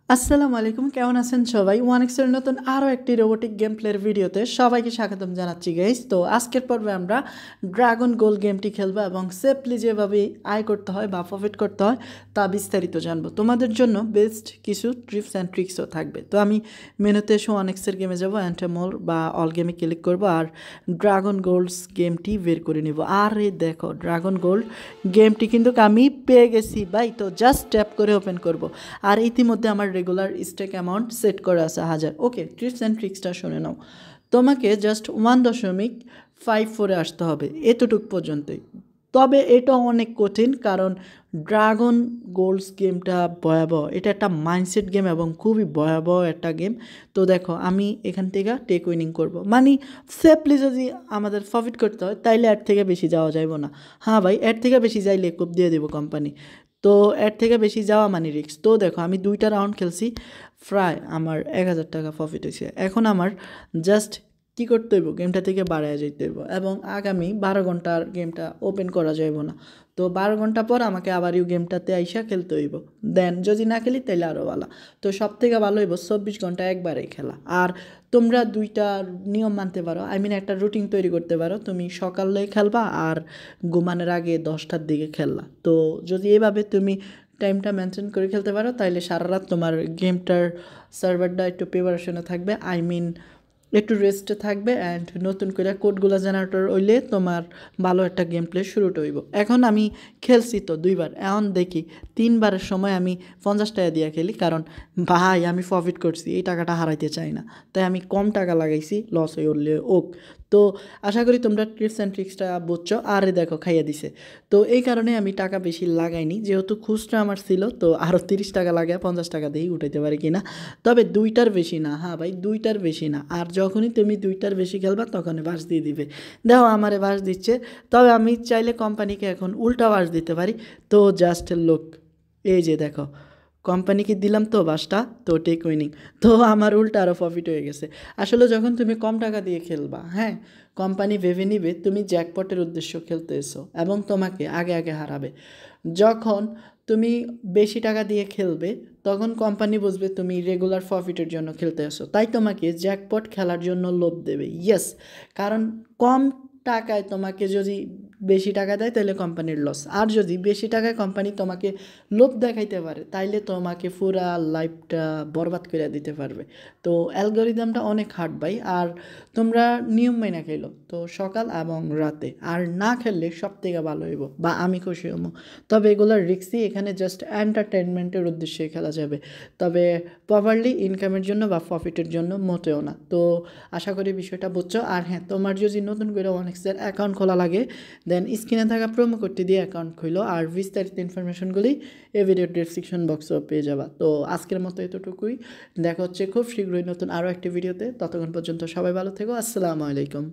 আসসালামু আলাইকুম, কেমন আছেন সবাই? ওয়ানিক্সের নতুন আরও একটি রোবোটিক গেম প্লের ভিডিওতে সবাইকে স্বাগতম জানাচ্ছি গাইস। তো আজকের পর্বে আমরা ড্রাগন গোল গেমটি খেলবো এবং সেফলি যেভাবে আয় করতে হয় বা প্রফিট করতে হয় তা বিস্তারিত জানবো। তোমাদের জন্য বেস্ট কিছু ট্রিপস অ্যান্ড ট্রিক্সও থাকবে। তো আমি মেনুতে এসে ওয়ানিক্সের গেমে যাবো, অ্যান্টেমোল বা অল গেমে ক্লিক করবো আর ড্রাগন গোল্ডস গেমটি বের করে নেব। আর এই দেখো ড্রাগন গোল্ড গেমটি কিন্তু আমি পেয়ে গেছি ভাই। তো জাস্ট ট্যাপ করে ওপেন করব। আর ইতিমধ্যে আমার রেগুলার স্টেক অ্যামাউন্ট সেট করা আছে 1000। ওকে, ট্রিপস অ্যান্ড ট্রিক্সটা শুনে নাও। তোমাকে জাস্ট 1.54 আসতে হবে, এতটুক পর্যন্তই। তবে এটা অনেক কঠিন, কারণ ড্রাগন গোল্ডস গেমটা ভয়াবহ। এটা একটা মাইন্ডসেট গেম এবং খুবই ভয়াবহ একটা গেম। তো দেখো আমি এখান থেকে টেক উইনিং করবো, মানে সেফলি যদি আমাদের প্রফিট করতে হয় তাইলে এর থেকে বেশি যাওয়া যাইব না। হ্যাঁ ভাই, এর থেকে বেশি যাইলে কোপ দিয়ে দেবো কোম্পানি। তো এর থেকে বেশি যাওয়া মানে রিস্ক। তো দেখো আমি 2টা রাউন্ড খেলছি, প্রায় আমার 1000 টাকা প্রফিট হয়েছে। এখন আমার জাস্ট কী করতে হইব, গেমটা থেকে বাড়ায় যেতে হইব এবং আগামী 12 ঘন্টার গেমটা ওপেন করা যাইব না। তো 12 ঘন্টা পর আমাকে আবার ইউ গেমটাতে আইসা খেলতে হইব। দেন যদি না খেলি তাইলে আরও ভালো। তো সব থেকে ভালো হইব 24 ঘন্টা একবারেই খেলা। আর তোমরা 2টা নিয়ম মানতে পারো, একটা রুটিন তৈরি করতে পারো। তুমি সকালে খেলবা আর ঘুমানোর আগে 10টার দিকে খেললা। তো যদি এভাবে তুমি টাইমটা মেনটেন করে খেলতে পারো তাহলে সারা রাত তোমার গেমটার সার্ভারটা একটু প্রিপারেশনে থাকবে, একটু রেস্টে থাকবে। অ্যান্ড নতুন করে কোডগুলো জেনারেটর হইলে তোমার ভালো একটা গেম প্লে শুরুটা হইব। এখন আমি খেলছি তো 2বার, এখন দেখি 3বারের সময় আমি 50 টাকা দিয়ে খেলি, কারণ ভাই আমি প্রফিট করছি, এই টাকাটা হারাইতে চাই না। তাই আমি কম টাকা লাগাইছি, লস হয়ে উঠলে ওক। তো আশা করি তোমরা টিপস অ্যান্ড ট্রিক্সটা বুঝছো। আর দেখো খাইয়ে দিছে। তো এই কারণে আমি টাকা বেশি লাগাইনি, যেহেতু খুচরা আমার ছিল। তো আরও 30 টাকা লাগে 50 টাকা দিয়েই উঠাইতে পারি কিনা। তবে 2টার বেশি না, হ্যাঁ ভাই 2টার বেশি না। আর যখনই তুমি 2টার বেশি খেলবা তখনই বাস দিয়ে দিবে। দেখো আমারে বাস দিচ্ছে। তবে আমি চাইলে কোম্পানিকে এখন উল্টা বাস দিতে পারি। তো জাস্ট লোক, এই যে দেখো কোম্পানিকে দিলাম তো বাসটা, তো টেক উইনিং। তো আমার উল্টা আরও প্রফিট হয়ে গেছে। আসলে যখন তুমি কম টাকা দিয়ে খেলবা, হ্যাঁ, কোম্পানি ভেবে নিবে তুমি জ্যাকপটের উদ্দেশ্য খেলতে এসো এবং তোমাকে আগে আগে হারাবে। যখন তুমি বেশি টাকা দিয়ে খেলবে তখন কোম্পানি বুঝবে তুমি রেগুলার প্রফিটের জন্য খেলতে আসো, তাই তোমাকে জ্যাকপট খেলার জন্য লোভ দেবে। ইয়েস, কারণ কম টাকায় তোমাকে যদি বেশি টাকা দেয় তাহলে কোম্পানির লস। আর যদি বেশি টাকায় কোম্পানি তোমাকে লোভ দেখাইতে পারে তাইলে তোমাকে পুরা লাইফটা বরবাদ করে দিতে পারবে। তো অ্যালগোরিদমটা অনেক হার্ড ভাই। আর তোমরা নিয়ম মাইনা খেলো তো সকাল এবং রাতে, আর না খেললে সব থেকে ভালো হইব বা আমি খুশি হবো। তবে এগুলোর রিস্কই, এখানে জাস্ট এন্টারটেনমেন্টের উদ্দেশ্যে খেলা যাবে, তবে প্রপারলি ইনকামের জন্য বা প্রফিটের জন্য মোটেও না। তো আশা করি বিষয়টা বুঝছো। আর হ্যাঁ, তোমার যদি নতুন করে ওয়ানিক্সের অ্যাকাউন্ট খোলা লাগে দেন স্ক্রিনে থাকা প্রোমো কোডটি দিয়ে অ্যাকাউন্ট খুলো, আর বিস্তারিত ইনফরমেশনগুলি এই ভিডিও ডেসক্রিপশন বক্সেও পেয়ে যাবা। তো আজকের মতো এতটুকুই, দেখা হচ্ছে খুব শীঘ্রই নতুন আরও একটি ভিডিওতে। ততক্ষণ পর্যন্ত সবাই ভালো থেকো। আসসালামু আলাইকুম।